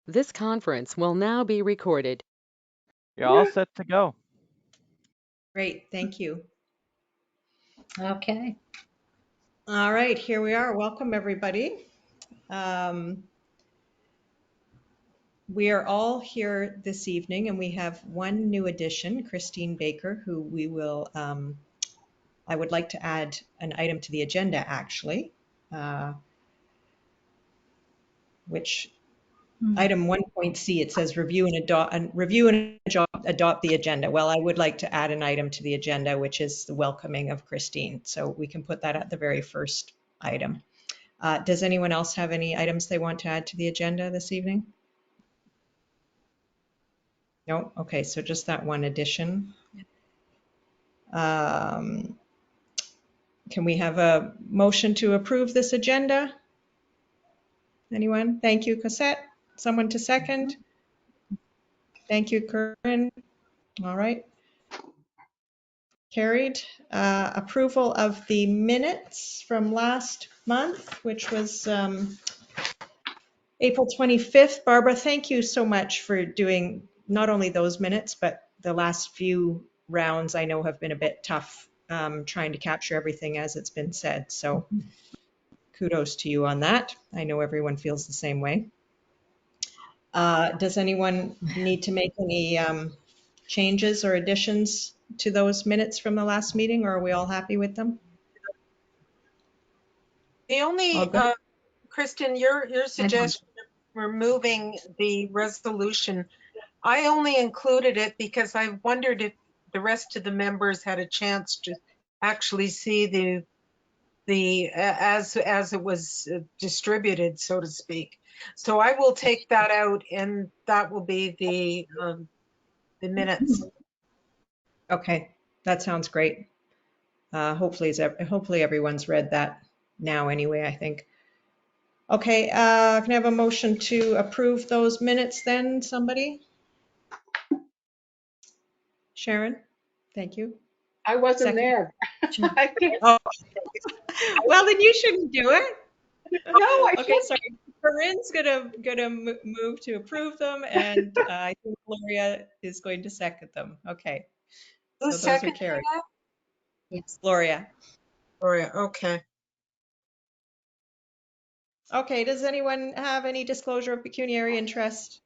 This conference will now be recorded. You're all set to go. Great, thank you. Okay. All right, here we are. Welcome, everybody. We are all here this evening, and we have one new addition, Christine Baker, who we will, I would like to add an item to the agenda, actually, which item 1.c, it says review and adopt the agenda. Well, I would like to add an item to the agenda, which is the welcoming of Christine. So we can put that at the very first item. Does anyone else have any items they want to add to the agenda this evening? No? Okay, so just that one addition. Can we have a motion to approve this agenda? Anyone? Thank you, Cosette. Someone to second? Thank you, Corinne. All right. Carried. Approval of the minutes from last month, which was April 25th. Barbara, thank you so much for doing not only those minutes, but the last few rounds I know have been a bit tough trying to capture everything as it's been said. So kudos to you on that. I know everyone feels the same way. Does anyone need to make any changes or additions to those minutes from the last meeting, or are we all happy with them? The only, Kristen, your suggestion of removing the resolution, I only included it because I wondered if the rest of the members had a chance to actually see as it was distributed, so to speak. So I will take that out, and that will be the minutes. Okay, that sounds great. Hopefully everyone's read that now anyway, I think. Okay, can I have a motion to approve those minutes then, somebody? Sharon, thank you. I wasn't there. Oh. Well, then you shouldn't do it. No, I Okay, shouldn't. sorry. Corinne's gonna move to approve them, and I think Gloria is going to second them. Okay. So Who's those are seconding carried. that? Yes, Gloria. Gloria, okay. Okay, does anyone have any disclosure of pecuniary interest?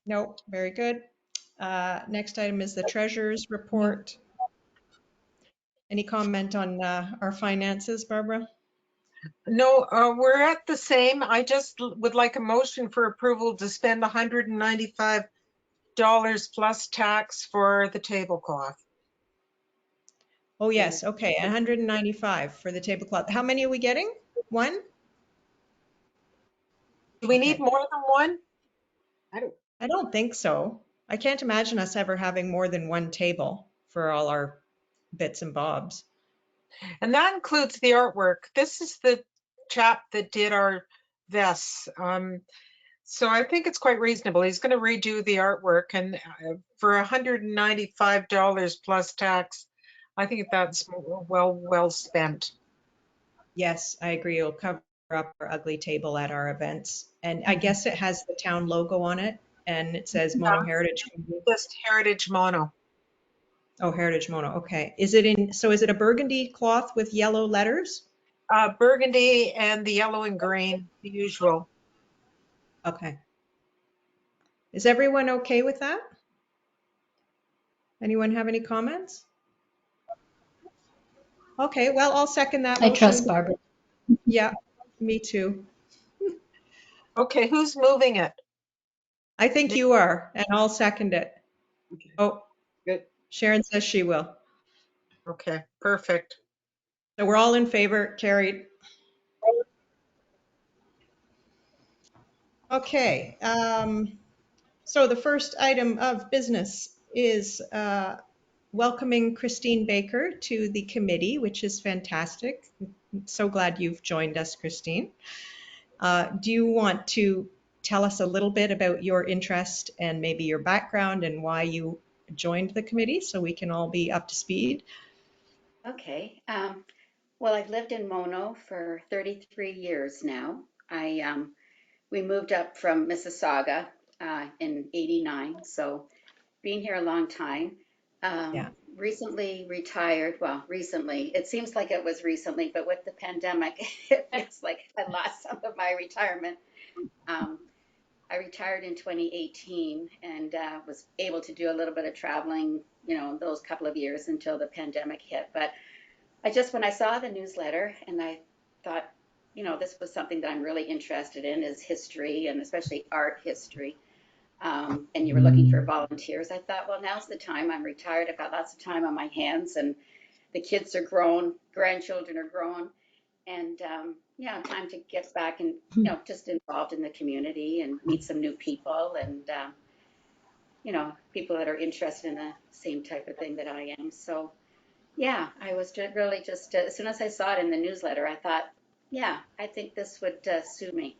No, very good. Next item is the treasurer's report. Any comment on our finances, Barbara? No, we're at the same. I just would like a motion for approval to spend $195 plus tax for the tablecloth. Oh, yes. Okay, 195 for the tablecloth. How many are we getting? One? Do we need more than one? I don't think so. I can't imagine us ever having more than one table for all our bits and bobs. And that includes the artwork. This is the chap that did our vests. So I think it's quite reasonable. He's going to redo the artwork, and for $195 plus tax, I think that's well spent. Yes, I agree. It'll cover up our ugly table at our events. And I guess it has the town logo on it, and it says Mono Heritage. Just Heritage Mono. Oh, Heritage Mono. Okay. Is it a burgundy cloth with yellow letters? Burgundy and the yellow and green, the usual. Okay. Is everyone okay with that? Anyone have any comments? Okay, well, I'll second that motion. I trust Barbara. Yeah, me too. Okay, who's moving it? I think you are, and I'll second it. Okay. Oh, Good. Sharon says she will. Okay, perfect. So we're all in favor, carried. Okay, so the first item of business is welcoming Christine Baker to the committee, which is fantastic. So glad you've joined us, Christine. Do you want to tell us a little bit about your interest and maybe your background and why you joined the committee so we can all be up to speed? Okay. Well, I've lived in Mono for 33 years now. I we moved up from Mississauga in '89, so been here a long time. Yeah. Recently retired. Well, recently. It seems like it was recently, but with the pandemic, it feels like I lost some of my retirement. Um, I retired in 2018 and was able to do a little bit of traveling, those couple of years until the pandemic hit. But when I saw the newsletter and I thought, this was something that I'm really interested in is history and especially art history. And you were looking for volunteers. I thought, well, now's the time. I'm retired. I've got lots of time on my hands and the kids are grown, grandchildren are grown. And yeah, time to get back and, just involved in the community and meet some new people and, people that are interested in the same type of thing that I am. So yeah, I was really just, as soon as I saw it in the newsletter, I thought, yeah, I think this would suit me.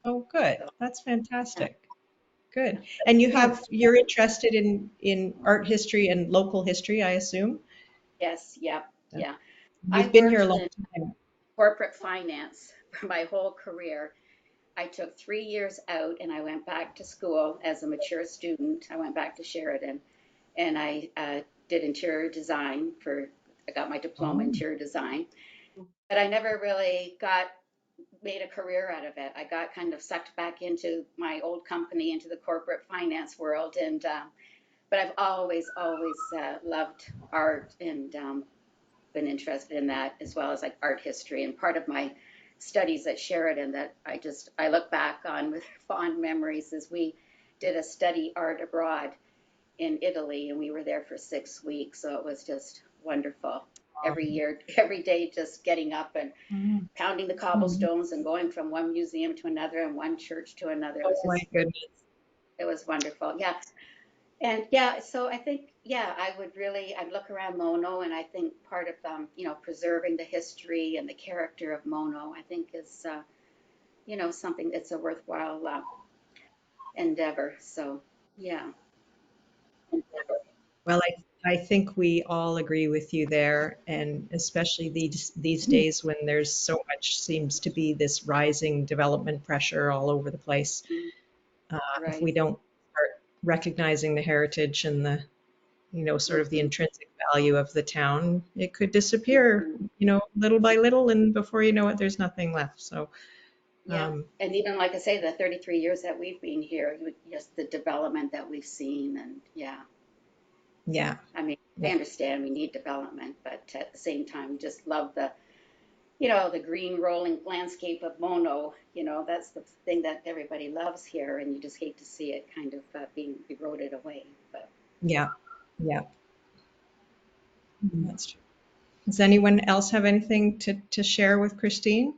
Oh, good. So, That's yeah. fantastic. Good. And you're interested in art history and local history, I assume? Yes, yeah, yeah. I You've been here a worked long in time. corporate finance for my whole career. I took 3 years out and I went back to school as a mature student. I went back to Sheridan and I did interior design I got my diploma in Oh, interior design, but I never really made a career out of it. I got kind of sucked back into my old company, into the corporate finance world. And, but I've always loved art and been interested in that as well as like art history. And part of my studies at Sheridan that I look back on with fond memories is we did a study art abroad in Italy and we were there for 6 weeks. So it was just wonderful. Every year, every day, just getting up and mm. pounding the cobblestones and going from one museum to another and one church to another. Oh my goodness. It was wonderful. Yeah. And yeah, so I think, yeah, I'd look around Mono and I think part of, preserving the history and the character of Mono, I think is, something that's a worthwhile endeavor. So, yeah. Well, I think we all agree with you there, and especially these days when there's so much seems to be this rising development pressure all over the place. If Right. we don't start recognizing the heritage and the, sort of the Mhm. intrinsic value of the town, it could disappear, little by little, and before you know it, there's nothing left. So, Yeah. um, And even like I say, the 33 years that we've been here, just the development that we've seen. And yeah, yeah, I mean, I yeah, understand we need development, but at the same time, we just love the green rolling landscape of Mono. That's the thing that everybody loves here, and you just hate to see it kind of being eroded away. But yeah, yeah. That's true. Does anyone else have anything to share with Christine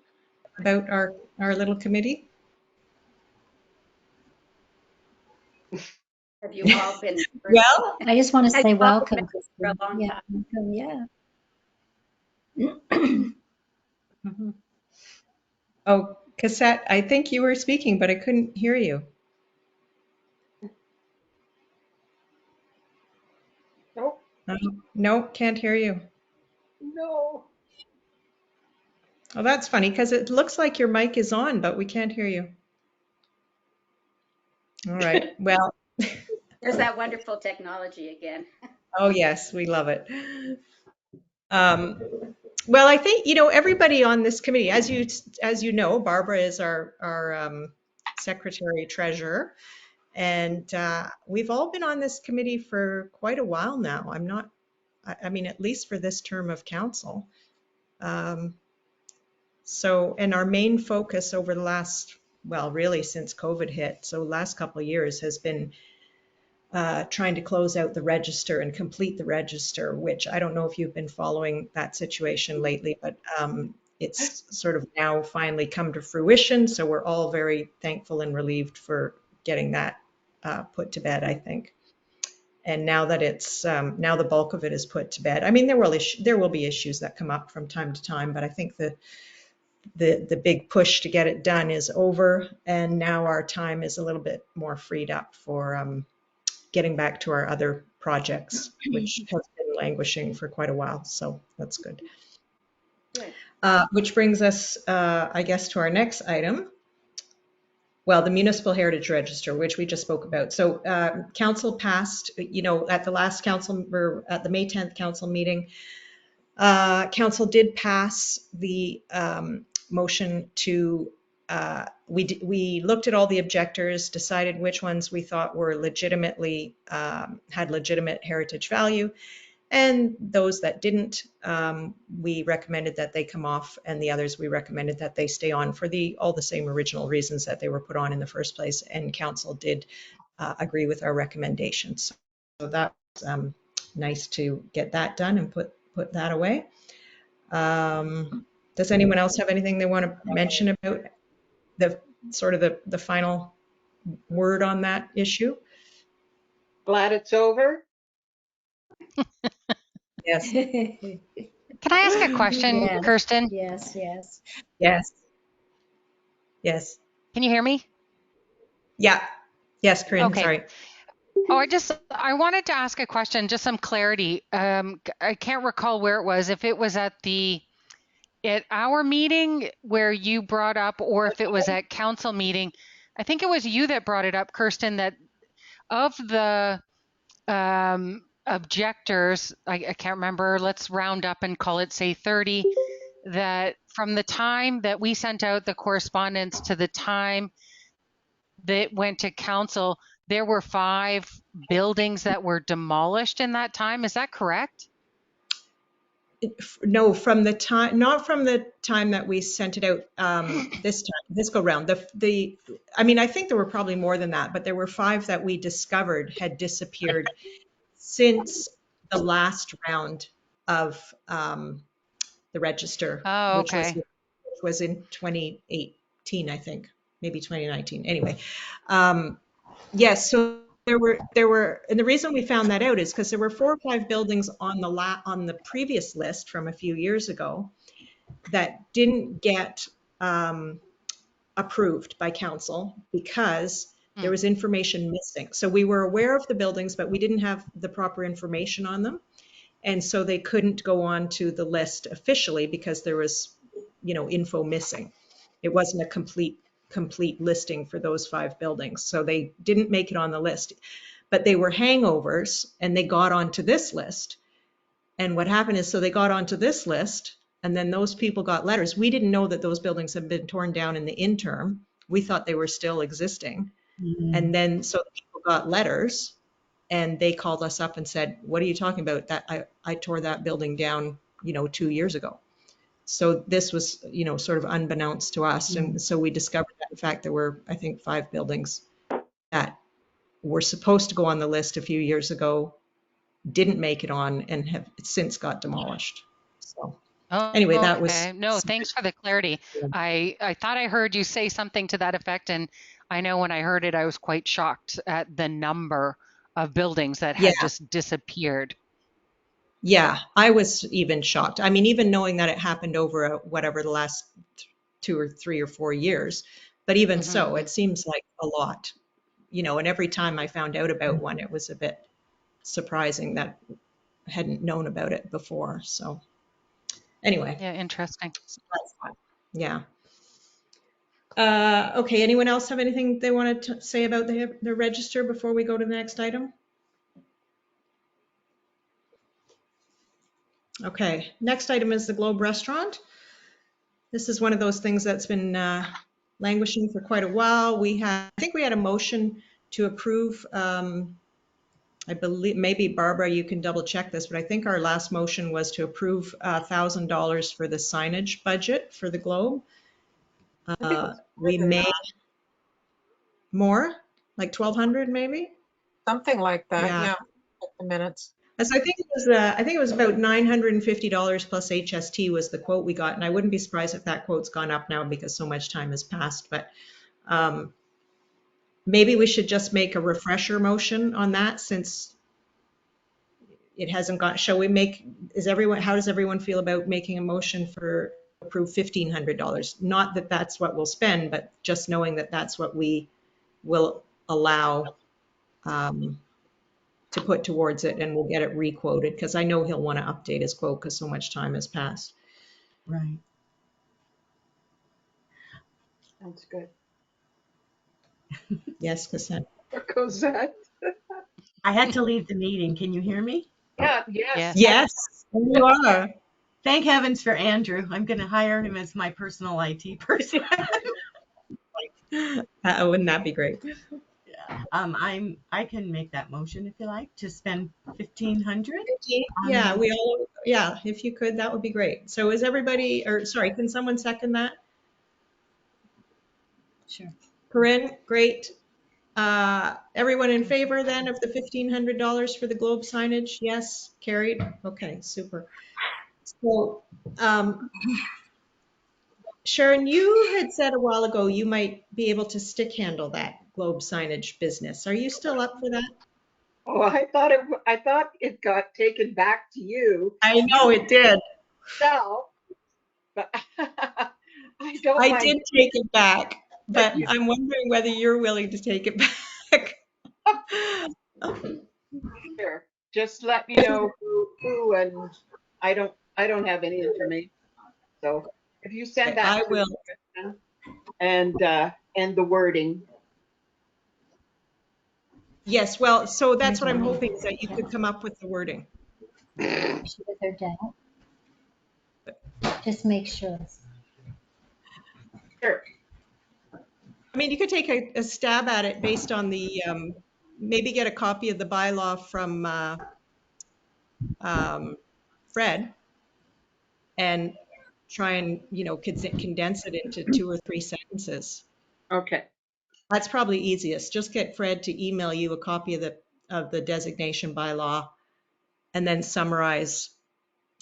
about our little committee? have you all been members? Well, I just want to Have say you all been welcome, members for a Kristen. long Yeah, time? welcome, yeah. Mhm. oh, Cassette, I think you were speaking, but I couldn't hear you. Nope, No, can't hear you. no. Oh, that's funny because it looks like your mic is on, but we can't hear you. All right. Well, There's that wonderful technology again. oh yes, we love it. Um, well, I think everybody on this committee, as you know, Barbara is our secretary treasurer, and we've all been on this committee for quite a while now. I mean, at least for this term of council. Um, and our main focus over the last, well, really since COVID hit, so last couple of years has been trying to close out the register and complete the register, which I don't know if you've been following that situation lately, but it's sort of now finally come to fruition. So we're all very thankful and relieved for getting that put to bed, I think. And now that it's now the bulk of it is put to bed. I mean, there will be issues that come up from time to time, but I think the big push to get it done is over, and now our time is a little bit more freed up for getting back to our other projects, which have been languishing for quite a while. So that's good. Good. Which brings us, I guess, to our next item. well, the Municipal Heritage Register, which we just spoke about. So council passed, at the last council, or at the May 10th council meeting, council did pass the motion to, we looked at all the objectors, decided which ones we thought were legitimately, had legitimate heritage value, and those that didn't, we recommended that they come off, and the others we recommended that they stay on for all the same original reasons that they were put on in the first place, and council did agree with our recommendations. So that was nice to get that done and put that away. Does anyone else have anything they want to mention about the sort of the final word on that issue? Glad it's over. Yes. Can I ask a question, Yes. Kirsten? Yes. Yes. Yes. Can you hear me? Yeah. Yes, Corinne, Okay. sorry. Oh, I wanted to ask a question, just some clarity. I can't recall where it was, if it was at our meeting where you brought up, or if it was at council meeting. I think it was you that brought it up, Kirsten, that of the objectors, I can't remember, let's round up and call it, say, 30, that from the time that we sent out the correspondence to the time that went to council, there were 5 buildings that were demolished in that time. Is that correct? No, not from the time that we sent it out this go round. I think there were probably more than that, but there were 5 that we discovered had disappeared since the last round of the register, Oh, which okay. was in 2018, I think, maybe 2019. Anyway, yes, so there were, and the reason we found that out is because there were 4 or 5 buildings on the previous list from a few years ago that didn't get approved by council because there was information missing. So we were aware of the buildings, but we didn't have the proper information on them. And so they couldn't go on to the list officially because there was, info missing. It wasn't a complete listing for those 5 buildings. So they didn't make it on the list. But they were hangovers and they got onto this list. And what happened is, so they got onto this list and then those people got letters. We didn't know that those buildings had been torn down in the interim. We thought they were still existing. And then so the people got letters and they called us up and said, what are you talking about? That I tore that building down, 2 years ago. So this was, sort of unbeknownst to us. And so we discovered that in fact, there were, I think, 5 buildings that were supposed to go on the list a few years ago, didn't make it on, and have since got demolished. So anyway, that was. Okay. No, thanks for the clarity. I thought I heard you say something to that effect, and I know when I heard it, I was quite shocked at the number of buildings that had just disappeared. Yeah, I was even shocked. I mean, even knowing that it happened over whatever the last 2 or 3 or 4 years, but even so, it seems like a lot, and every time I found out about one, it was a bit surprising that I hadn't known about it before. So anyway. Yeah, interesting. So that's that. Yeah. Okay, anyone else have anything they wanted to say about the register before we go to the next item? Okay, next item is the Globe Restaurant. This is one of those things that's been languishing for quite a while. I think we had a motion to approve. I believe, maybe Barbara, you can double check this, but I think our last motion was to approve $1,000 for the signage budget for the Globe. We may more, like 1,200 maybe. Something like that, Yeah. yeah. The minutes. So I think it was about $950 plus HST was the quote we got, and I wouldn't be surprised if that quote's gone up now because so much time has passed. But maybe we should just make a refresher motion on that since it hasn't got. Shall we make? How does everyone feel about making a motion for approve $1,500? Not that that's what we'll spend, but just knowing that that's what we will allow. To put towards it, and we'll get it requoted because I know he'll want to update his quote because so much time has passed. Right. Sounds good. Yes, Cassette. Cosette. I had to leave the meeting. Can you hear me? Yeah, yes. Yes. Yes, you are. Thank heavens for Andrew. I'm going to hire him as my personal IT person. Wouldn't that be great? I can make that motion if you like to spend 1,500. Yeah, yeah, if you could, that would be great. So is everybody, or sorry, can someone second that? Sure. Corinne, great. Everyone in favor then of the $1,500 for the globe signage? Yes, carried. Okay, super. So, Sharon, you had said a while ago you might be able to stick handle that globe signage business. Are you still up for that? Oh, I thought it got taken back to you. I know it did. yourself, but I don't I mind. did take it back, But but I'm wondering whether you're willing to take it back. sure, just let me know who, and I don't have any information. So if you send that I to will. me, Kristen, and the wording. Yes, well, so that's Here's what I'm one. hoping is that you could come up with the wording. She with her dad. Just make sure. Sure. I mean, you could take a stab at it based on the, maybe get a copy of the bylaw from Fred and try and, condense it into 2 or 3 sentences. Okay. That's probably easiest. Just get Fred to email you a copy of the designation bylaw and then summarize,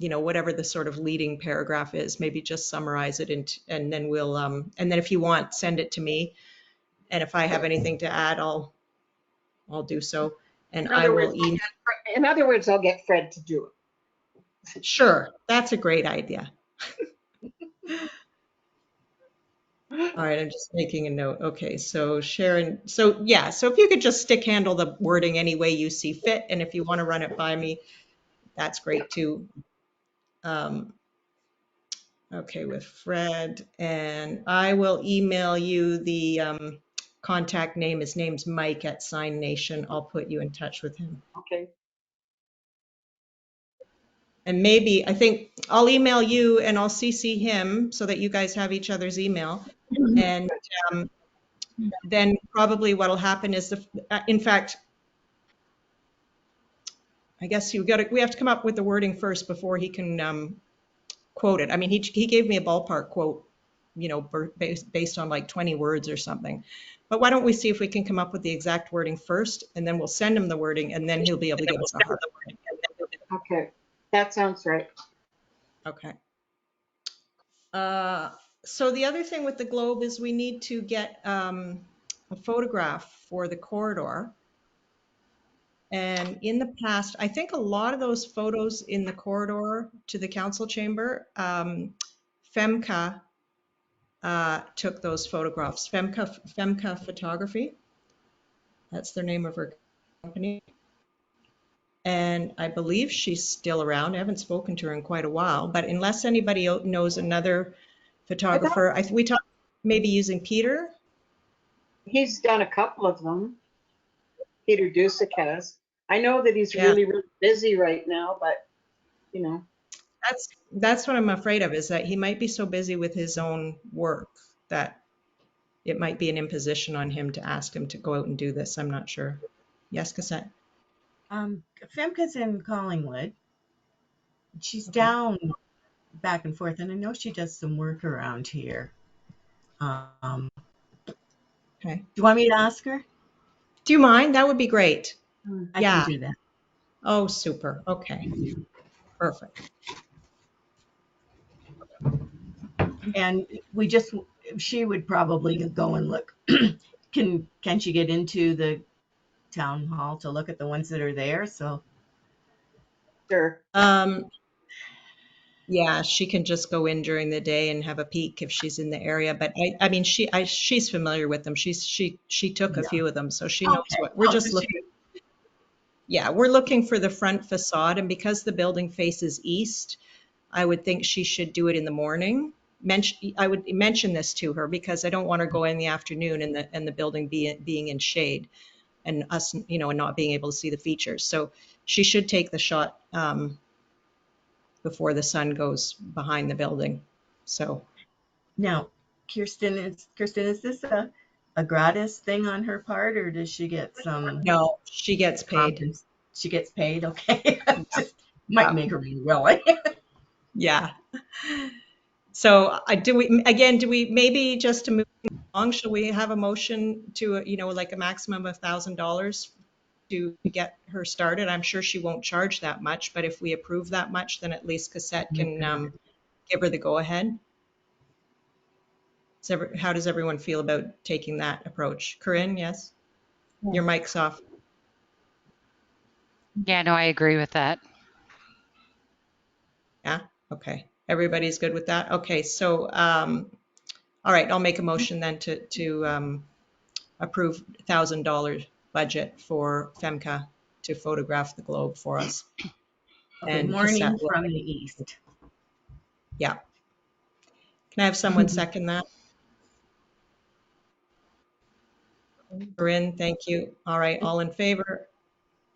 whatever the sort of leading paragraph is. Maybe just summarize it and then we'll, and then if you want, send it to me. And if I have anything to add, I'll do so. And In I other will words, email. I'll get Fred to do it. Sure, that's a great idea. All right, I'm just making a note. Okay, so Sharon, so yeah, so if you could just stick handle the wording any way you see fit, and if you want to run it by me, that's great too. Um, okay, with Fred, and I will email you the contact name. His name's Mike at Sign Nation. I'll put you in touch with him. Okay. And maybe, I think I'll email you and I'll CC him so that you guys have each other's email. And then probably what'll happen is, in fact, I guess we have to come up with the wording first before he can quote it. I mean, he gave me a ballpark quote, based on like 20 words or something. But why don't we see if we can come up with the exact wording first, and then we'll send him the wording, and then he'll be able to give us a hard wording. Okay. That sounds right. Okay. So the other thing with the globe is we need to get a photograph for the corridor. And in the past, I think a lot of those photos in the corridor to the council chamber, FEMCA took those photographs. FEMCA Photography, that's their name of her company. And I believe she's still around. I haven't spoken to her in quite a while, but unless anybody knows another photographer, we talked maybe using Peter. He's done a couple of them. Peter Dusick has. I know that he's Yeah. really, really busy right now, but you know. That's what I'm afraid of, is that he might be so busy with his own work that it might be an imposition on him to ask him to go out and do this. I'm not sure. Yes, Cassette? Femke's in Collingwood. She's Okay. down back and forth, and I know she does some work around here. Okay. Do you want me to ask her? Do you mind? That would be great. I Yeah. can do that. Oh, super. Okay. Perfect. And she would probably go and look. Can she get into the town hall to look at the ones that are there? So Sure. Yeah, she can just go in during the day and have a peek if she's in the area. But I mean, she's familiar with them. She took a few of them, so she knows what we're just looking. Yeah, we're looking for the front facade, and because the building faces east, I would think she should do it in the morning I would mention this to her because I don't want her going in the afternoon and the building being in shade and us, and not being able to see the features. So she should take the shot before the sun goes behind the building. So Now, Kirsten, is this a gratis thing on her part, or does she get some no, she gets paid. She gets paid, okay. Just Yeah. might make her be willing. Yeah. So do we maybe just to move along, shall we have a motion to, like a maximum of $1,000 to get her started? I'm sure she won't charge that much, but if we approve that much, then at least Cassette can give her the go ahead. How does everyone feel about taking that approach? Corinne, yes? Your mic's off. Yeah, no, I agree with that. Yeah? Okay. Everybody's good with that? Okay, so, all right, I'll make a motion then to approve $1,000 budget for FEMCA to photograph the globe for us. Okay, And morning Cassette will, from the east. yeah. Can I have someone second that? Corinne, thank you. All right, all in favor?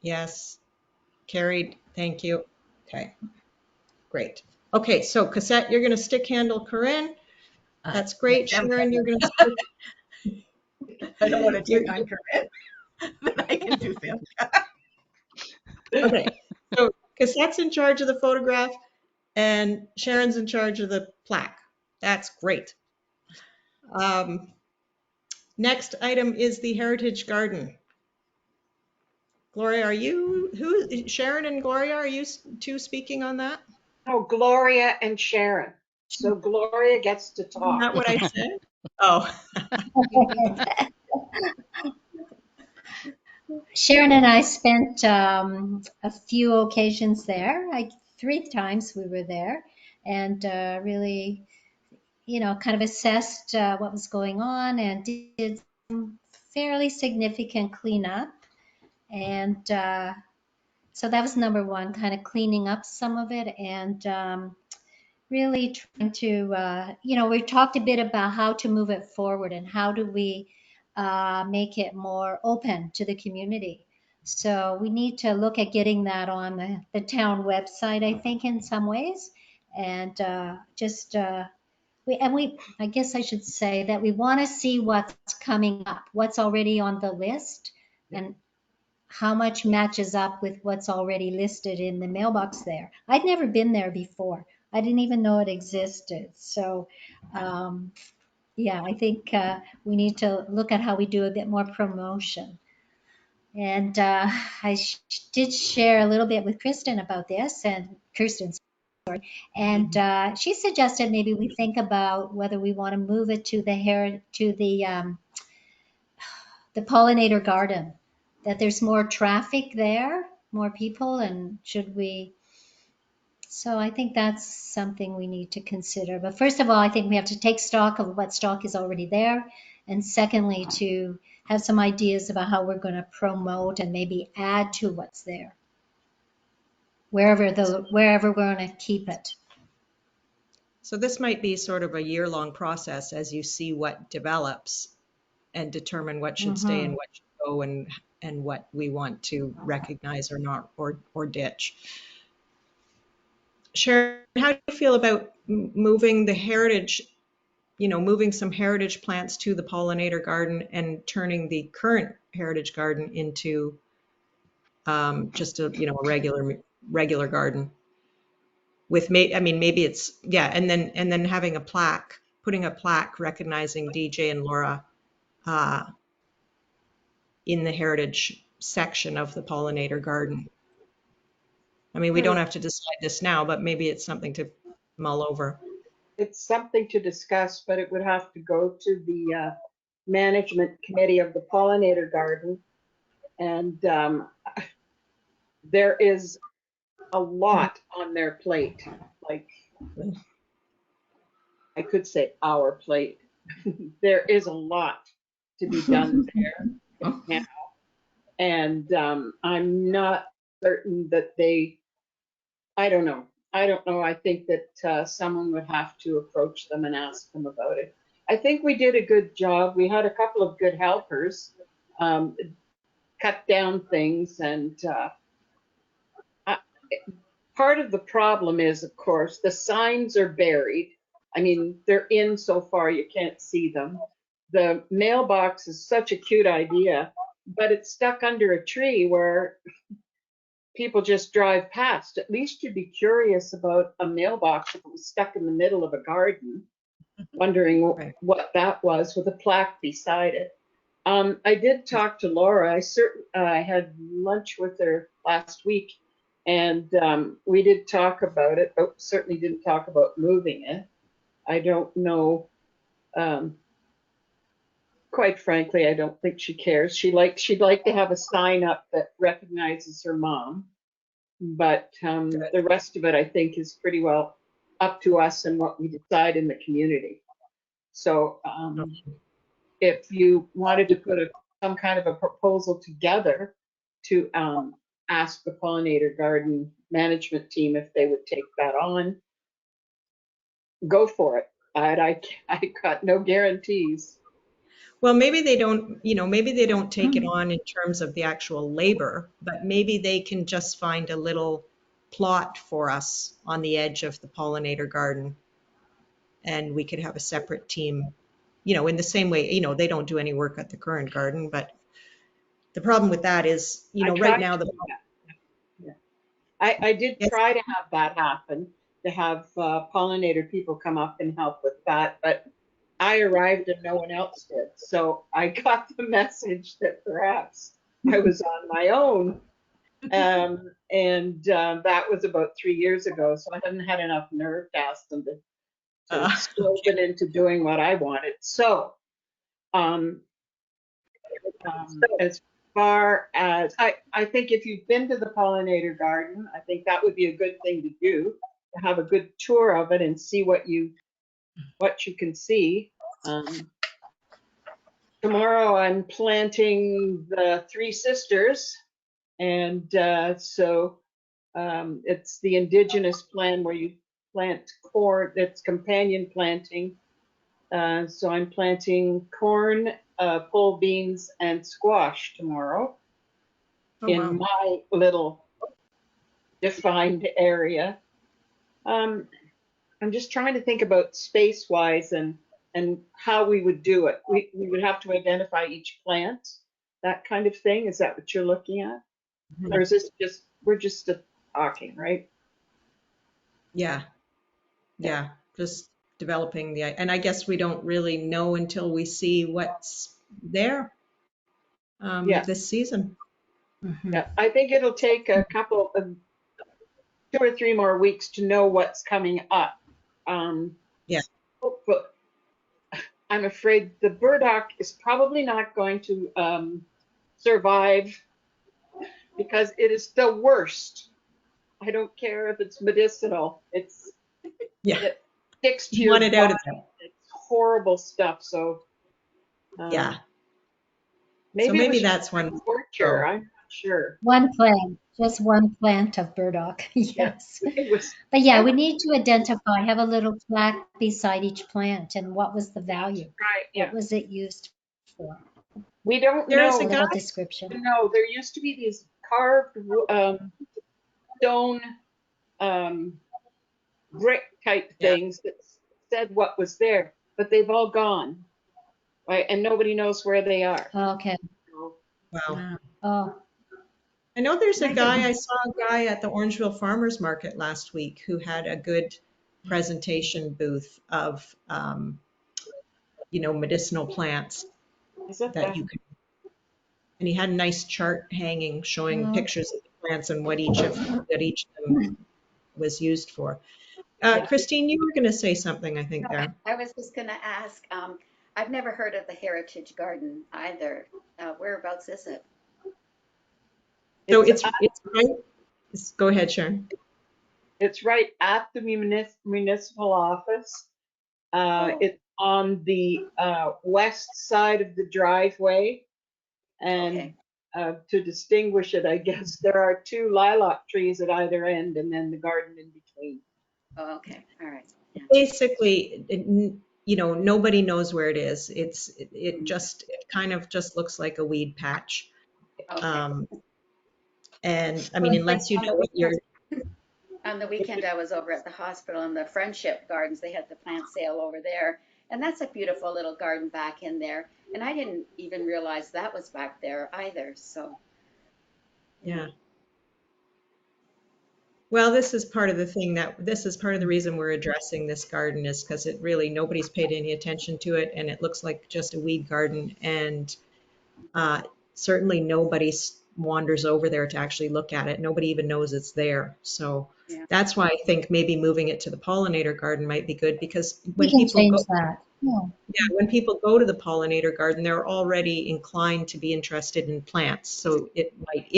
Yes. Carried, thank you. Okay, great. Okay, so Cassette, you're gonna stick handle Corinne. That's great. Sharon, you're gonna stick. I don't want to You're- take on Corinne, but I can do film. Okay, so Cassette's in charge of the photograph and Sharon's in charge of the plaque. That's great. Next item is the Heritage Garden. Gloria, Sharon and Gloria, are you two speaking on that? Oh, Gloria and Sharon. So Gloria gets to Isn't that talk. what I said? Oh, Sharon and I spent a few occasions there. 3 times we were there, and really, kind of assessed what was going on and did some fairly significant cleanup. And so that was number one, kind of cleaning up some of it and really trying to, we talked a bit about how to move it forward and how do we make it more open to the community. So we need to look at getting that on the town website, I think, in some ways, and I guess I should say that we want to see what's coming up, what's already on the list, and how much matches up with what's already listed in the mailbox there. I'd never been there before. I didn't even know it existed. So, yeah, I think we need to look at how we do a bit more promotion. And did share a little bit with Kirsten about this, and she suggested maybe we think about whether we want to move it to the pollinator garden, that there's more traffic there, more people, and so I think that's something we need to consider. But first of all, I think we have to take stock of what stock is already there. And secondly, to have some ideas about how we're going to promote and maybe add to what's there, wherever we're going to keep it. so this might be sort of a year-long process as you see what develops and determine what should stay and what should go and what we want to recognize or not or ditch. Sharon, how do you feel about moving the heritage, moving some heritage plants to the pollinator garden and turning the current heritage garden into just a regular garden with maybe it's, yeah, and then having putting a plaque recognizing DJ and Laura in the heritage section of the pollinator garden. I mean, we don't have to decide this now, but maybe it's something to mull over. It's something to discuss, but it would have to go to the management committee of the pollinator garden. And there is a lot on their plate. Like, I could say our plate. There is a lot to be done there now. And I'm not certain that I don't know. I don't know. I think that someone would have to approach them and ask them about it. I think we did a good job. We had a couple of good helpers, cut down things, and I, part of the problem is, of course, the signs are buried. I mean, they're in so far you can't see them. The mailbox is such a cute idea, but it's stuck under a tree where people just drive past. At least you'd be curious about a mailbox if it was stuck in the middle of a garden, wondering Right. what that was with a plaque beside it. I did talk to Laura. I had lunch with her last week, and we did talk about it, but certainly didn't talk about moving it. I don't know. Quite frankly, I don't think she cares. She'd like to have a sign up that recognizes her mom, but the rest of it, I think, is pretty well up to us and what we decide in the community. So if you wanted to put some kind of a proposal together to ask the pollinator garden management team if they would take that on, go for it. I got no guarantees. Well, maybe they don't, maybe they don't take it on in terms of the actual labor, but maybe they can just find a little plot for us on the edge of the pollinator garden. And we could have a separate team, in the same way, they don't do any work at the current garden, but the problem with that is, right now, I did Yes. try to have that happen, to have pollinator people come up and help with that, but I arrived and no one else did. So I got the message that perhaps I was on my own. And that was about 3 years ago. So I hadn't had enough nerve to ask them to slogan into doing what I wanted. So as far as I think if you've been to the pollinator garden, I think that would be a good thing to do, to have a good tour of it and see what you can see. Tomorrow I'm planting the Three Sisters, and so it's the indigenous plan where you plant corn. It's companion planting. So I'm planting corn, pole beans, and squash tomorrow in my little defined area. I'm just trying to think about space-wise and how we would do it. We would have to identify each plant, that kind of thing. Is that what you're looking at? Or is this just, we're just talking, right? Yeah. Just developing and I guess we don't really know until we see what's there this season. Yeah, I think it'll take a couple of 2 or 3 more weeks to know what's coming up. Yeah. But I'm afraid the burdock is probably not going to survive because it is the worst. I don't care if it's medicinal. It sticks to You your want it body. out of there. It's horrible stuff. So Yeah. maybe that's one. torture. I'm not sure. One plant, just one plant of burdock. Yes. But yeah, we need to identify, have a little plaque beside each plant and what was the value? Right. Yeah. What was it used for? We don't There is know. a A little guy. description. No, there used to be these carved stone brick type things that said what was there, but they've all gone, right? And nobody knows where they are. Okay. Wow. Oh, I know there's a guy, I saw a guy at the Orangeville Farmers Market last week who had a good presentation booth of, medicinal plants that you could, and he had a nice chart hanging showing pictures of the plants and what each of them was used for. Christine, you were going to say something, I think, there. I was just going to ask, I've never heard of the Heritage Garden either. Whereabouts is it? So it's right. Go ahead, Sharon. It's right at the municipal office. It's on the west side of the driveway, and to distinguish it, I guess there are 2 lilac trees at either end and then the garden in between. Oh, okay, all right. Yeah. Basically, nobody knows where it is. It Mm, kind of just looks like a weed patch. okay. Um, and I Well, mean, it's like unless you know what you're, on the weekend I was over at the hospital in the Friendship Gardens. They had the plant sale over there. And that's a beautiful little garden back in there. And I didn't even realize that was back there either. So, yeah. Well, this is part of the thing this is part of the reason we're addressing this garden is because it really, nobody's paid any attention to it and it looks like just a weed garden. And uh, certainly nobody wanders over there to actually look at it. Nobody even knows it's there. So yeah, that's why I think maybe moving it to the pollinator garden might be good because We can change that. Yeah. when people go to the pollinator garden, they're already inclined to be interested in plants. So it might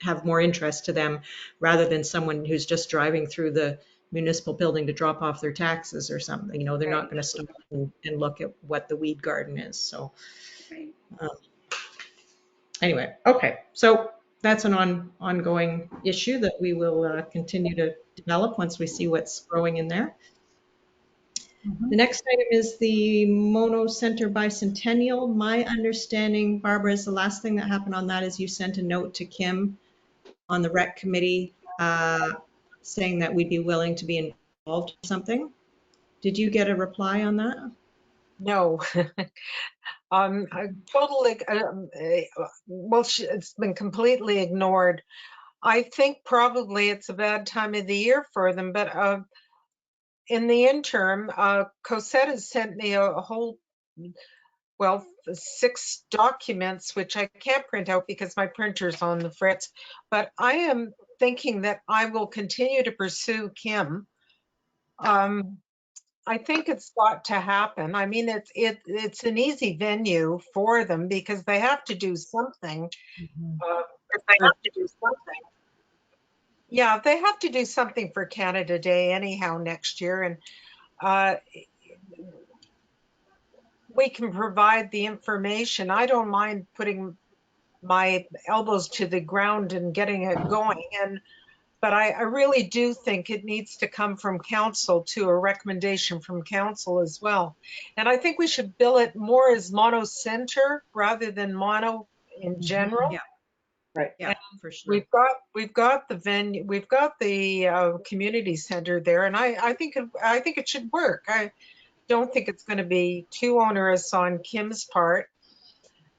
have more interest to them rather than someone who's just driving through the municipal building to drop off their taxes or something. They're not right, going to stop and look at what the weed garden is. So right. um, anyway, okay. So that's an ongoing issue that we will continue to develop once we see what's growing in there. The next item is the Mono Center Bicentennial. My understanding, Barbara, is the last thing that happened on that is you sent a note to Kim on the rec committee saying that we'd be willing to be involved in something. Did you get a reply on that? No. I totally, well, it's been completely ignored. I think probably it's a bad time of the year for them, but in the interim, Cosette has sent me a whole, well, 6 documents, which I can't print out because my printer's on the fritz, but I am thinking that I will continue to pursue Kim. I think it's got to happen. I mean, it's an easy venue for them because they have to do something. They have to do something. Yeah, they have to do something for Canada Day anyhow next year, and we can provide the information. I don't mind putting my elbows to the ground and getting it going, but I really do think it needs to come from council to a recommendation from council as well. And I think we should bill it more as Mono Center rather than Mono in general. Yeah. Right. Yeah, for sure. We've got the venue, we've got the community center there, and I think it should work. I don't think it's going to be too onerous on Kim's part.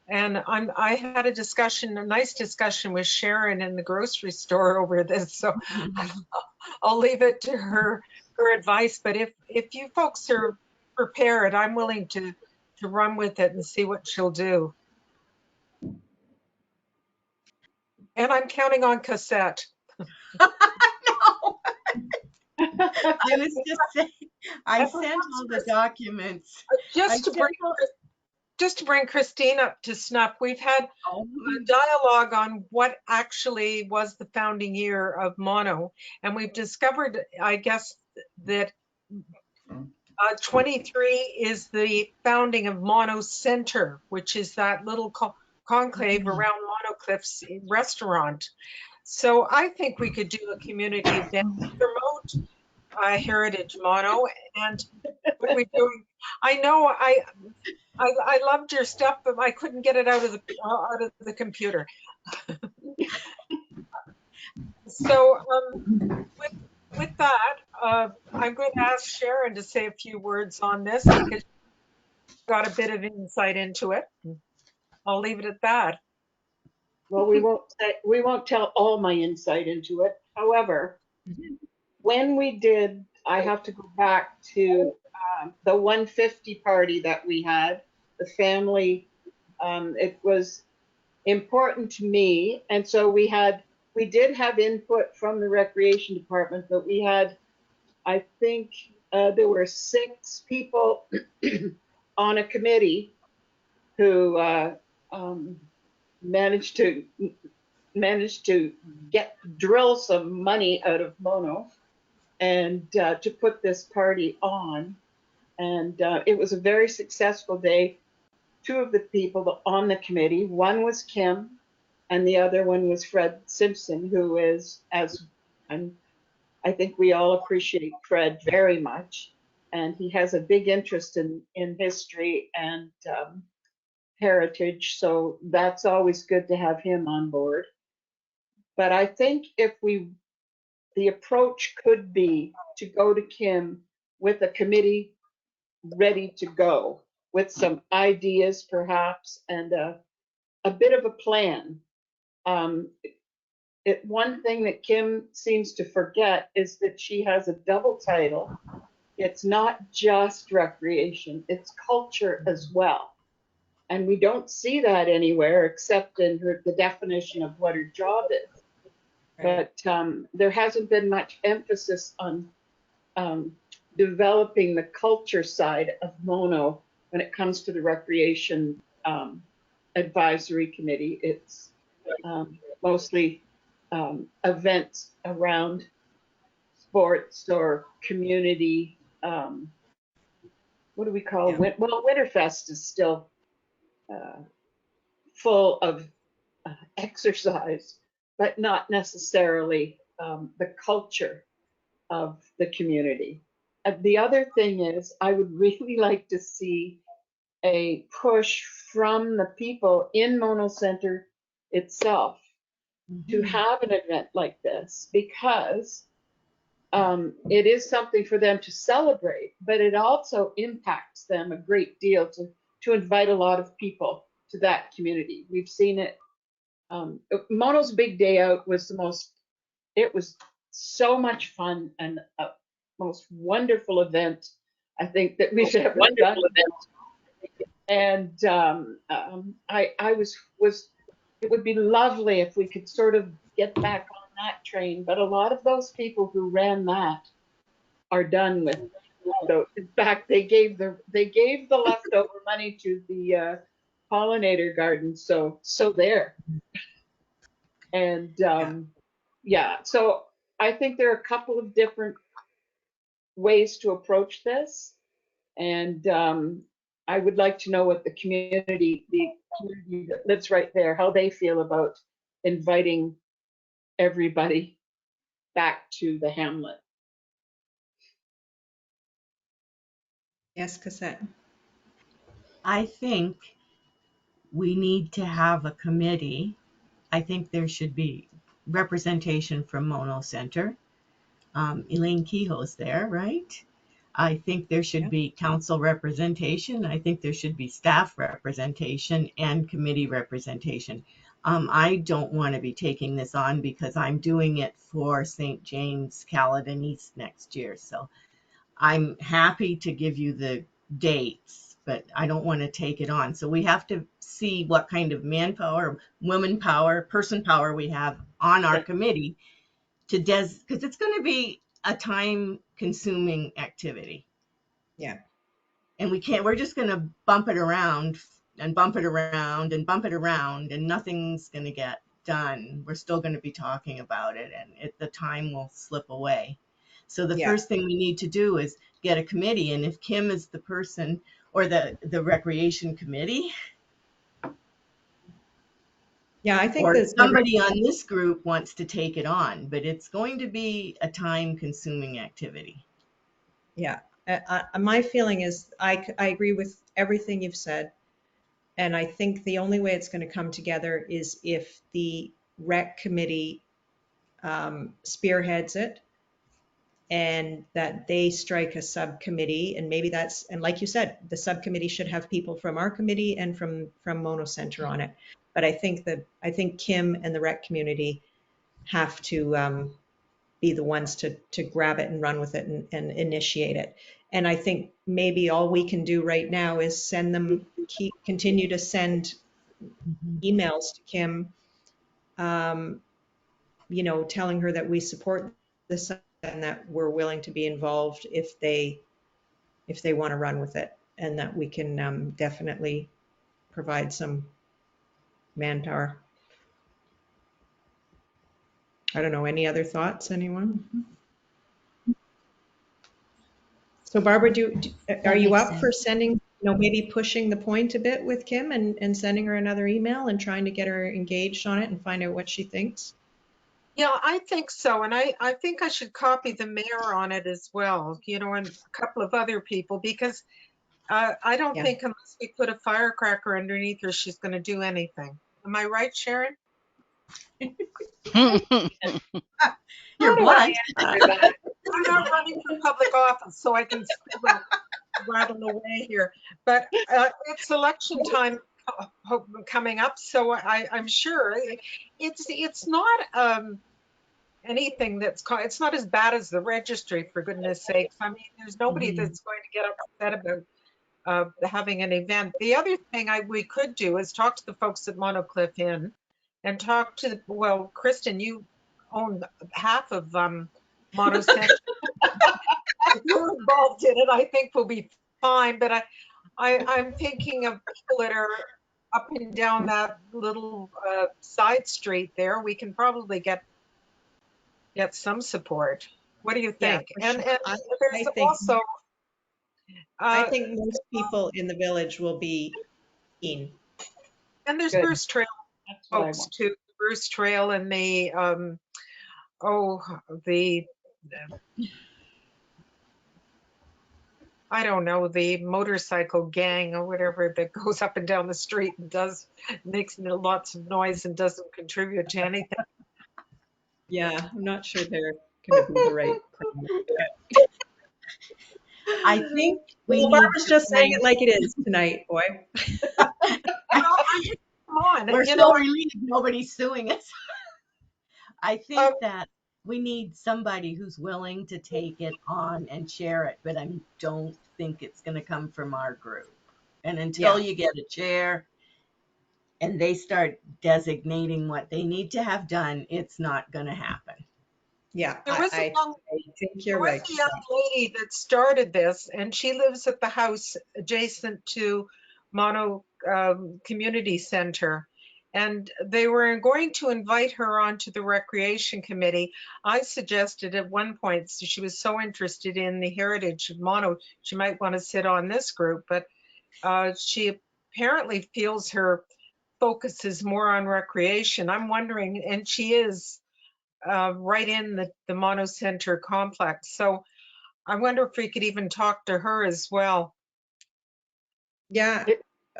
And I had a nice discussion with Sharon in the grocery store over this, so I'll leave it to her advice. But if you folks are prepared, I'm willing to run with it and see what she'll do. And I'm counting on Cosette. No, I was just saying, I sent all the documents. Just to bring Christine up to snuff, we've had a dialogue on what actually was the founding year of Mono, and we've discovered, I guess, that 23 is the founding of Mono Center, which is that little conclave around Mono Cliffs restaurant. So I think we could do a community event, promote Heritage Mono, and what we doing? I know I loved your stuff, but I couldn't get it out of the computer. So with that, I'm going to ask Sharon to say a few words on this because she's got a bit of insight into it. I'll leave it at that. Well, we won't tell all my insight into it. However, when we did, I have to go back to the 150 party that we had, the family. It was important to me, and so we did have input from the recreation department, but we had, I think, there were 6 people on a committee who managed to drill some money out of Mono and to put this party on. And it was a very successful day. 2 of the people on the committee, one was Kim, and the other one was Fred Simpson, who is, I think we all appreciate Fred very much, and he has a big interest in history and heritage, so that's always good to have him on board. But I think the approach could be to go to Kim with a committee ready to go, with some ideas perhaps, and a bit of a plan. Um, One thing that Kim seems to forget is that she has a double title. It's not just recreation, it's culture as well. And we don't see that anywhere except in the definition of what her job is. Right. But there hasn't been much emphasis on developing the culture side of Mono when it comes to the recreation advisory committee. It's mostly events around sports or community. What do we call Yeah. Well, Winterfest is still full of exercise, but not necessarily the culture of the community. The other thing is, I would really like to see a push from the people in Mono Center itself to have an event like this, because it is something for them to celebrate, but it also impacts them a great deal to invite a lot of people to that community. We've seen it. Mono's Big Day Out was it was so much fun and a most wonderful event I think that we've ever done. And I was it would be lovely if we could sort of get back on that train, but a lot of those people who ran that are done with. So in fact, they gave the leftover money to the pollinator garden. So there. And yeah, so I think there are a couple of different ways to approach this, and I would like to know what the community that lives right there, how they feel about inviting everybody back to the hamlet. Yes, Cassette. I think we need to have a committee. I think there should be representation from Mono Center. Elaine Kehoe's there, right? I think there should Yeah. be council representation. I think there should be staff representation and committee representation. I don't want to be taking this on because I'm doing it for St. James Caledon East next year. So I'm happy to give you the dates, but I don't want to take it on. So we have to see what kind of manpower, woman power, person power we have on our committee to because it's going to be a time consuming activity. Yeah. And we're just going to bump it around and bump it around and bump it around, and nothing's going to get done. We're still going to be talking about it, and the time will slip away. So the Yeah. first thing we need to do is get a committee. And if Kim is the person, or the recreation committee, Yeah, I think or that somebody on this group wants to take it on, but it's going to be a time consuming activity. yeah. My feeling is I agree with everything you've said. And I think the only way it's going to come together is if the rec committee spearheads it, and that they strike a subcommittee. And maybe and like you said, the subcommittee should have people from our committee and from Mono Center on it. But I think Kim and the rec community have to be the ones to grab it and run with it and initiate it. And I think maybe all we can do right now is continue to send emails to Kim, telling her that we support this and that we're willing to be involved if they want to run with it, and that we can definitely provide some manpower. I don't know. Any other thoughts, anyone? So Barbara, are That you makes up for sense. sending maybe pushing the point a bit with Kim and sending her another email and trying to get her engaged on it and find out what she thinks? Yeah, I think so. And I think I should copy the mayor on it as well, and a couple of other people, because I don't Yeah. think unless we put a firecracker underneath her, she's going to do anything. Am I right, Sharon? You're How do I blunt. answer that? I'm not running for public office, so I can still rattle away here. But it's election time coming up, so I'm sure it's not anything it's not as bad as the registry, for goodness sakes. I mean, there's nobody Mhm. that's going to get upset about having an event. The other thing we could do is talk to the folks at Monocliff Inn and talk to Kristen, you own half of Mono Center. If you're involved in it, I think we'll be fine. But I'm thinking of people that are up and down that little side street there. We can probably get some support. What do you Yeah, think? for And sure. there's also I think most people in the village will be keen. and there's Good. Bruce Trail That's what I folks want. too. Bruce Trail and the the I don't know, the motorcycle gang or whatever that goes up and down the street and makes lots of noise and doesn't contribute to anything. Yeah, I'm not sure they're going to be the right crowd. I think we Well, need Barbara's to just saying find- it like it is tonight, boy. Come on, We're so relieved nobody's suing us. I think that we need somebody who's willing to take it on and share it, but I don't think it's going to come from our group. And until you get a chair and they start designating what they need to have done, it's not going to happen. Yeah, there was I think you're right. a young lady that started this, and she lives at the house adjacent to Mono Community Center. And they were going to invite her onto the recreation committee. I suggested at one point, so she was so interested in the heritage of Mono, she might want to sit on this group. But she apparently feels her focus is more on recreation. I'm wondering, and she is right in the Mono Center complex. So I wonder if we could even talk to her as well. Yeah, Was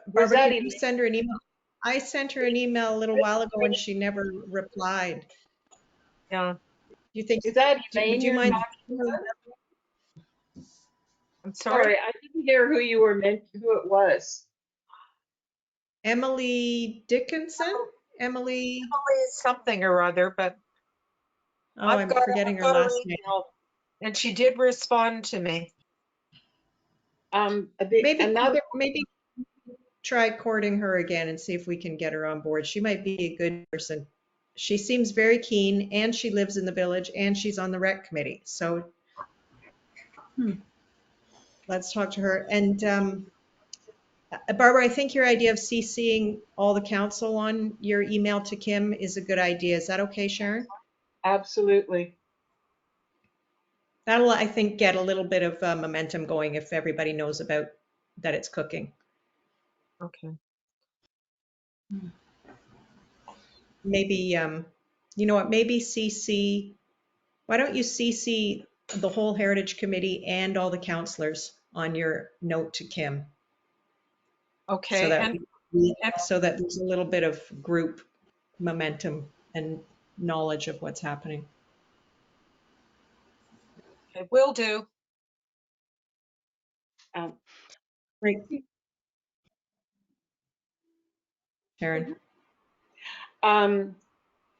Barbara, that did you send her an email? I sent her an email a little while ago and she never replied. Yeah. You think? Is that Would Elaine you you're mind? talking about? I'm sorry. Sorry, I didn't hear who it was. Emily Dickinson? Emily? Something or other, but Oh, I'm forgetting her last name. And she did respond to me. Maybe try courting her again and see if we can get her on board. She might be a good person. She seems very keen and she lives in the village and she's on the rec committee. So let's talk to her. And Barbara, I think your idea of CCing all the council on your email to Kim is a good idea. Is that okay, Sharon? Absolutely. That'll, I think, get a little bit of momentum going if everybody knows about that it's cooking. Okay. Maybe, you know what, maybe CC, why don't you CC the whole Heritage Committee and all the councillors on your note to Kim? Okay. So that there's a little bit of group momentum and knowledge of what's happening. It will do. Great. Sharon.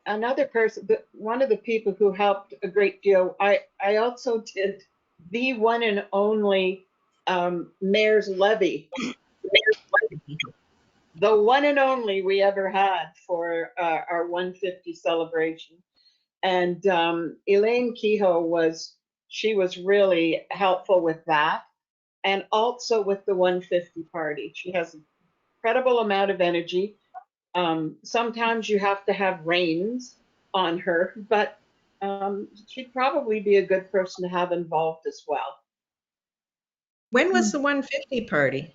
Another person, one of the people who helped a great deal, I also did the one and only mayor's levy. The one and only we ever had for our 150 celebration. And Elaine Kehoe was really helpful with that. And also with the 150 party. She has an incredible amount of energy. Sometimes you have to have reins on her, but she'd probably be a good person to have involved as well. When was the 150 party?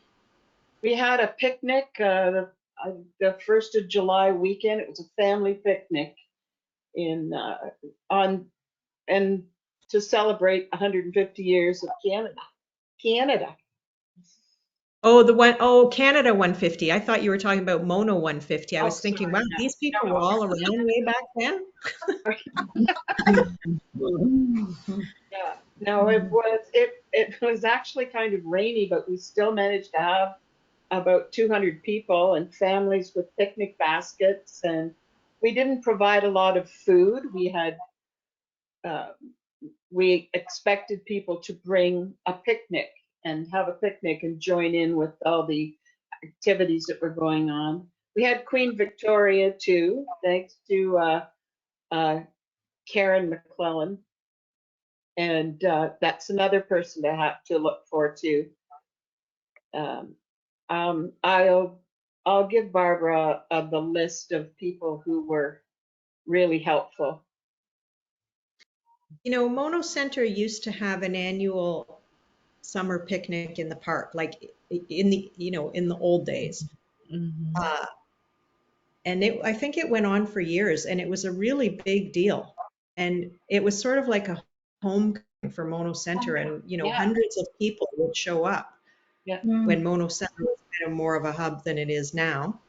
We had a picnic the 1st of July weekend. It was a family picnic in on and to celebrate 150 years of Canada. Canada. Oh, Canada 150. I thought you were talking about Mono 150. I Oh, was thinking, wow, sorry. these people No, were all around way back then. yeah. No, it was actually kind of rainy, but we still managed to have about 200 people and families with picnic baskets. And we didn't provide a lot of food. Uh, we expected people to bring a picnic and have a picnic and join in with all the activities that were going on. We had Queen Victoria too, thanks to Karen McClellan. And that's another person to have to look forward to. I'll give Barbara the list of people who were really helpful. You know, Mono Center used to have an annual summer picnic in the park, like in the old days. Mhm. And I think it went on for years, and it was a really big deal. And it was sort of like a homecoming for Mono Center, and Yeah, hundreds of people would show up yeah. when Mono Center was kind of more of a hub than it is now.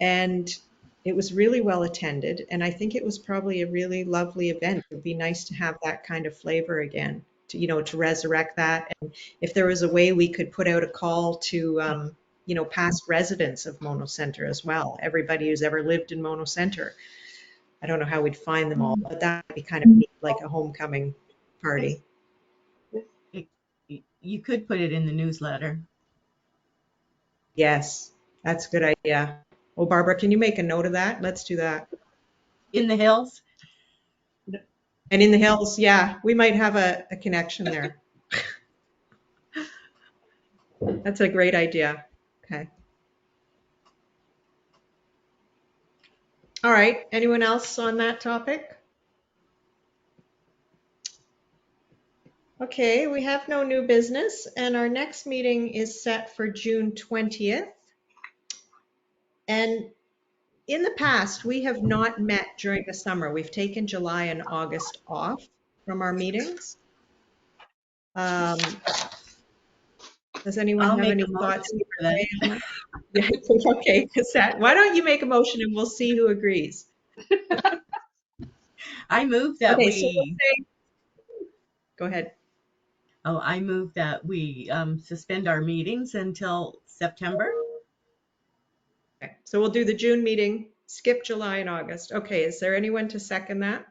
And it was really well attended, and I think it was probably a really lovely event. It would be nice to have that kind of flavor again, to resurrect that. And if there was a way we could put out a call to, past residents of Mono Center as well, everybody who's ever lived in Mono Center. I don't know how we'd find them all, but that would be kind of neat, like a homecoming party. It- you could put it in the newsletter. Yes, that's a good idea. Well, Barbara, can you make a note of that? Let's do that. In the hills? And in the hills, yeah, we might have a connection there. That's a great idea. Okay. All right. Anyone else on that topic? Okay, we have no new business, and our next meeting is set for June 20th. And in the past, we have not met during the summer. We've taken July and August off from our meetings. Does anyone I'll have make any a thoughts motion either for that. way on that? Yeah, okay, Cassette, why don't you make a motion and we'll see who agrees. I move that Okay, so we'll we, say, go ahead. I move that we suspend our meetings until September. Okay, so we'll do the June meeting, skip July and August. Okay, is there anyone to second that?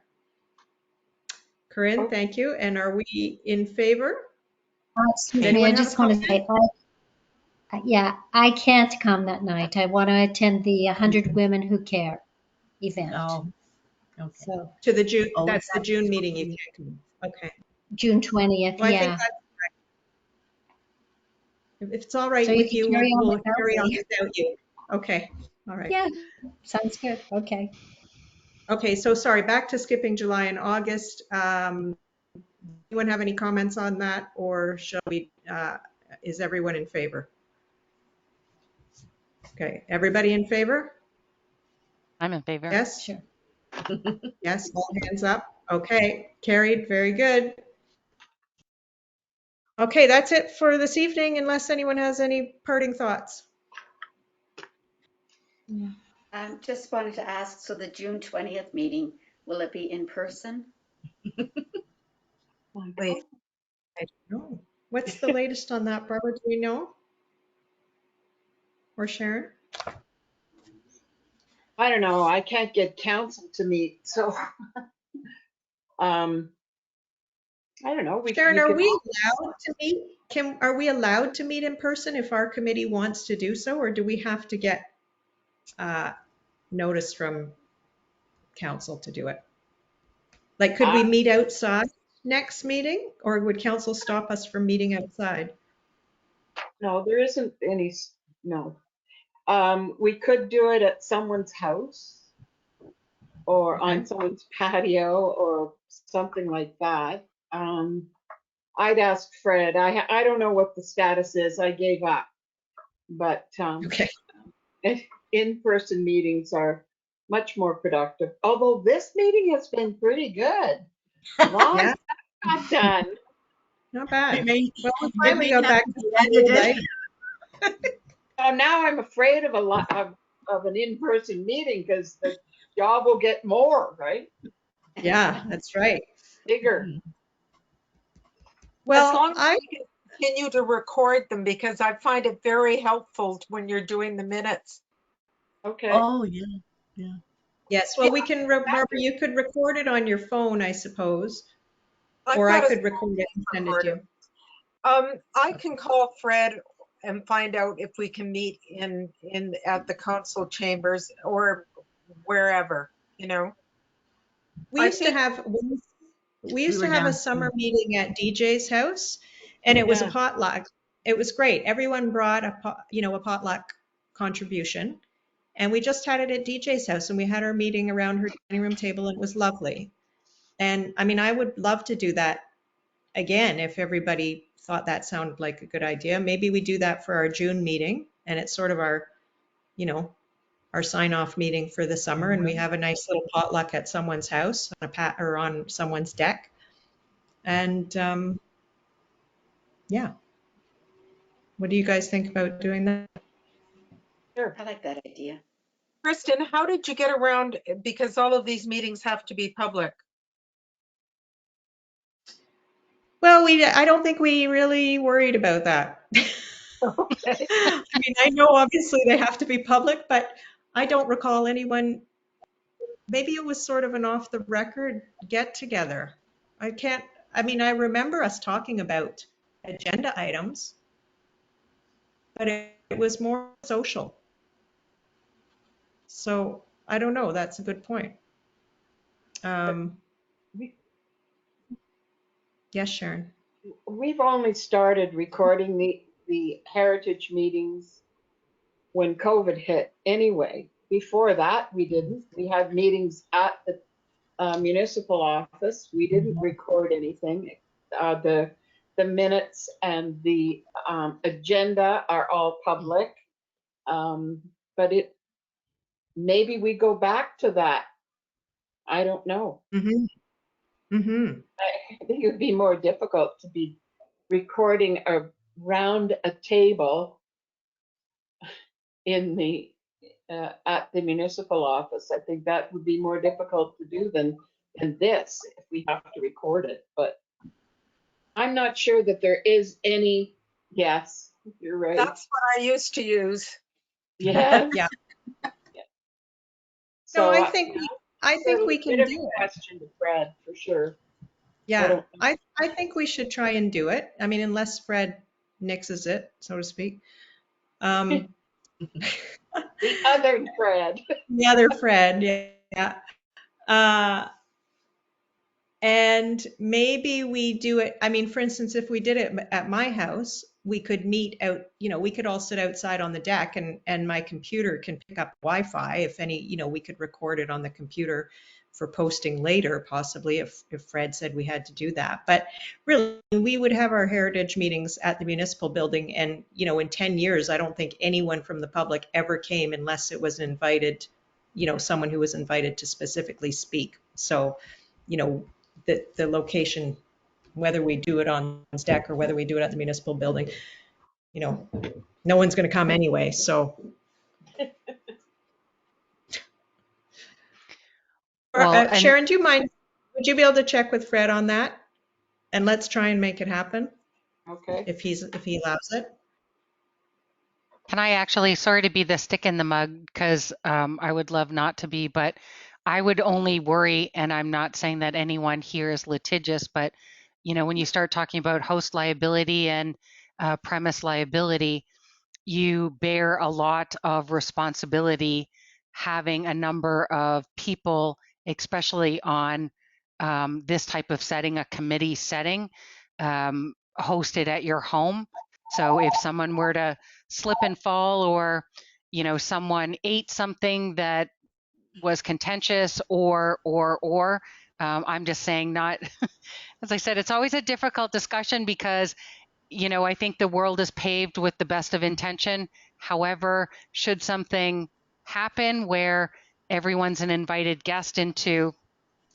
Corinne, thank you. And are we in favor? Excuse Does me, I anyone have a just want to comment? say, yeah, I can't come that night. I want to attend the 100 Women Who Care event. Oh, okay. So To the June, Oh, that's the that's June meeting you June. can't come. Okay. June 20th, Well, I think yeah. that's, if it's all right So you with can you, carry on we'll without carry on me. without you. Okay, all right. Yeah, sounds good. Okay. Okay, so sorry, back to skipping July and August. Anyone have any comments on that, or shall we, is everyone in favor? Okay, everybody in favor? I'm in favor. Yes? Sure. Yes, all hands up. Okay, carried, very good. Okay, that's it for this evening, unless anyone has any parting thoughts. Just wanted to ask, so the June 20th meeting, will it be in person? Wait, I don't know. What's the latest on that, Barbara? Do we know? Or Sharon? I don't know. I can't get council to meet, so I don't know. Sharon, You are could. we allowed to meet? Are we allowed to meet in person if our committee wants to do so, or do we have to get notice from council to do it? Like, could we meet outside next meeting, or would council stop us from meeting outside? No, there isn't any. No. We could do it at someone's house or Okay. on someone's patio or something like that. I'd ask Fred. I don't know what the status is. I gave up. but Okay. in-person meetings are much more productive. Although this meeting has been pretty good. Long Yeah, got done. not It bad. may, Well, we it finally may got have back to to be school, edited. right? So now I'm afraid of a lot of an in-person meeting because the job will get more, right? Yeah, that's right. Bigger. As Well, long as we can continue to record them, because I find it very helpful when you're doing the minutes. Okay. Oh, yeah, yeah. yes, well, we can, Barbara, you could record it on your phone, I suppose, I've or I got a could record it and send it to you. I can call Fred and find out if we can meet in at the council chambers or wherever, you know. We I used to think have, we We used were to have a down. summer meeting at DJ's house, and it was a Yeah. potluck. It was great. Everyone brought a potluck contribution, and we just had it at DJ's house, and we had our meeting around her dining room table, and it was lovely. And I mean, I would love to do that again if everybody thought that sounded like a good idea. Maybe we do that for our June meeting, and it's sort of our, you know, our sign off meeting for the summer, and we have a nice little potluck at someone's house on or on someone's deck. And yeah, what do you guys think about doing that? Sure. I like that idea. Kristen, how did you get around, because all of these meetings have to be public? Well, I don't think we really worried about that. Okay. I mean, I know obviously they have to be public, but I don't recall anyone, maybe it was sort of an off the record get together. I mean, I remember us talking about agenda items, but it was more social. So I don't know. That's a good point. Um, We, yes, Sharon. we've only started recording the heritage meetings when COVID hit anyway. Before that, we didn't. We had meetings at the municipal office. We didn't record anything. The minutes and the agenda are all public. But maybe we go back to that. I don't know. Mm-hmm. Mm-hmm. I think it would be more difficult to be recording around a table in the at the municipal office. I think that would be more difficult to do than this if we have to record it. But I'm not sure that there is any. Yes, you're right. That's what I used to use. Yes. Yeah. So No, I think we can bit of do a it. question to Fred for sure. Yeah, don't know. I think we should try and do it. I mean, unless Fred nixes it, so to speak. The other Fred. The other Fred, yeah. Uh, and maybe we do it, I mean, for instance, if we did it at my house, we could meet out, we could all sit outside on the deck and my computer can pick up Wi-Fi if any, we could record it on the computer for posting later, possibly if Fred said we had to do that. But really, we would have our heritage meetings at the municipal building. And, in 10 years, I don't think anyone from the public ever came unless it was invited, someone who was invited to specifically speak. So, the location, whether we do it on deck or whether we do it at the municipal building, no one's going to come anyway. So, Well, and Sharon, do you mind? Would you be able to check with Fred on that? And let's try and make it happen Okay. if he allows it. can I actually, sorry to be the stick in the mud, because I would love not to be, but I would only worry, and I'm not saying that anyone here is litigious, but when you start talking about host liability and premise liability, you bear a lot of responsibility having a number of people, especially on this type of setting, a committee setting, hosted at your home. So if someone were to slip and fall, or someone ate something that was contentious, or I'm just saying, not as I said, it's always a difficult discussion because I think the world is paved with the best of intention. However, should something happen where everyone's an invited guest into,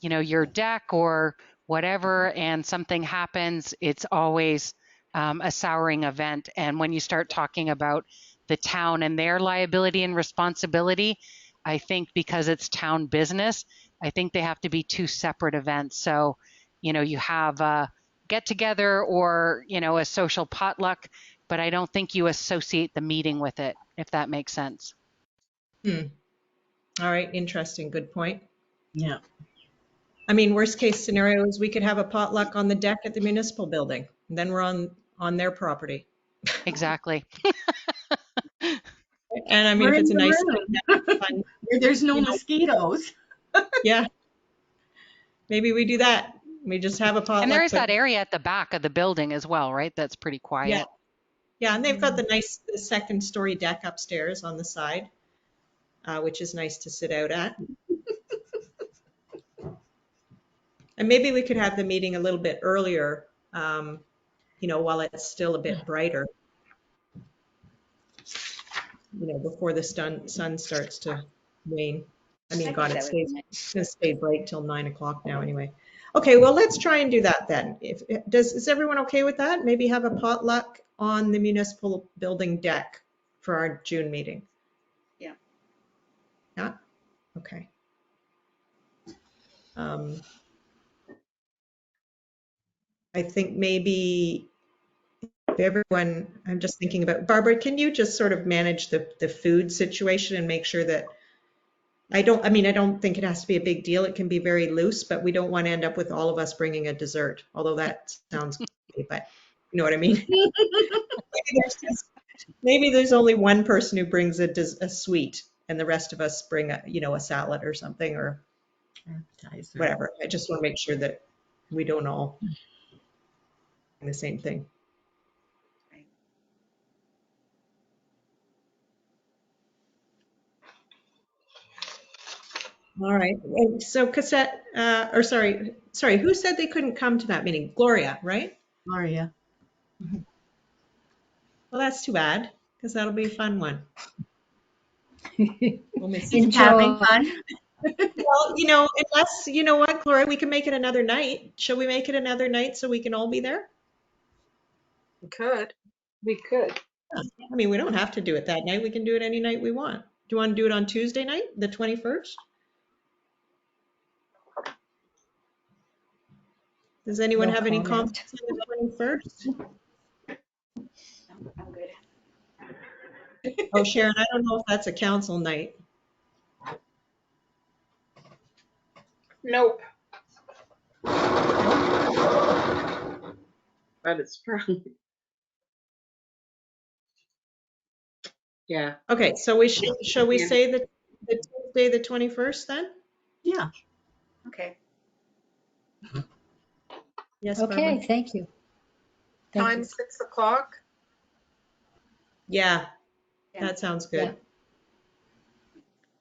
your deck or whatever, and something happens, it's always a souring event. And when you start talking about the town and their liability and responsibility, I think because it's town business, I think they have to be two separate events. So, you have a get together or, a social potluck, but I don't think you associate the meeting with it, if that makes sense. All right, interesting, good point. Yeah. I mean, worst case scenario is we could have a potluck on the deck at the municipal building. And then we're on their property. Exactly. And I mean, We're if it's a in the nice room. fun, Where there's no mosquitoes. yeah, maybe we do that. We just have a potluck. And there is but- that area at the back of the building as well, right? That's pretty quiet. Yeah, and they've got the second story deck upstairs on the side, which is nice to sit out at. And maybe we could have the meeting a little bit earlier, while it's still a bit brighter. Before the sun starts to wane. I mean, God, it's going to stay bright till 9 o'clock now anyway. Okay, well, let's try and do that then. Is everyone okay with that? Maybe have a potluck on the municipal building deck for our June meeting. Yeah. Yeah? Okay. I think maybe everyone, I'm just thinking about, Barbara, can you just sort of manage the food situation and make sure that, I don't think it has to be a big deal. It can be very loose, but we don't want to end up with all of us bringing a dessert, although that sounds good, but you know what I mean? Maybe there's only one person who brings a sweet and the rest of us bring a salad or something or Appetizer. whatever. I just want to make sure that we don't all do the same thing. All right. And so Cassette, sorry, who said they couldn't come to that meeting? Gloria, right? Gloria. Well, that's too bad because that'll be a fun one. We'll miss you. She's having fun. Well, unless, you know what, Gloria, we can make it another night. Shall we make it another night so we can all be there? We could. We could. I mean, we don't have to do it that night. We can do it any night we want. Do you want to do it on Tuesday night, the 21st? Does anyone No have any comment. comments on the 21st? No, I'm good. Oh, Sharon, I don't know if that's a council night. Nope. But it's probably. Yeah. Okay, so shall we say the Tuesday, the 21st then? Yeah. Okay. Yes, Okay, Barbara? thank you. Thank Time you. 6 o'clock. Yeah, Yeah. that sounds good.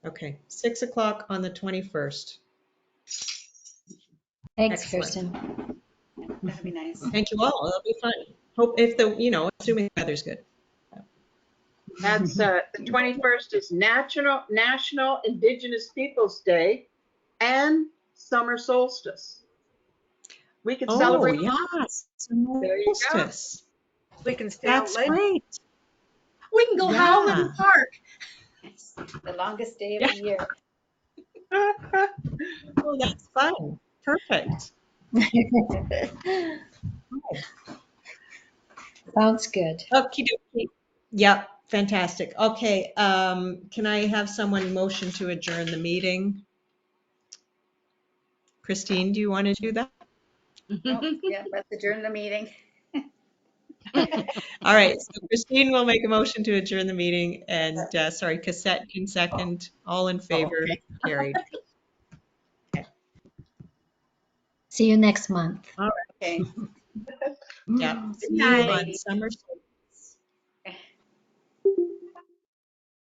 Okay, 6 o'clock on the 21st. Thanks, Excellent. Kirsten. That'd be nice. Thank you all. That'll be fun. Hope assuming the weather's good. That's the 21st is National Indigenous Peoples Day and summer solstice. We could celebrate. Yes. There you go. Solstice. We can stay out That's late. great. We can go howl in the park. It's the longest day of the year. Oh, that's fun. Perfect. Sounds good. Okie dokie. Yep, fantastic. Okay, can I have someone motion to adjourn the meeting? Christine, do you want to do that? Yeah, let's adjourn the meeting. All right, so Christine will make a motion to adjourn the meeting and, Cassette can second. All in favor, Okay. carried. See you next month. All right. Okay. Yeah. See you night. on summer solstice.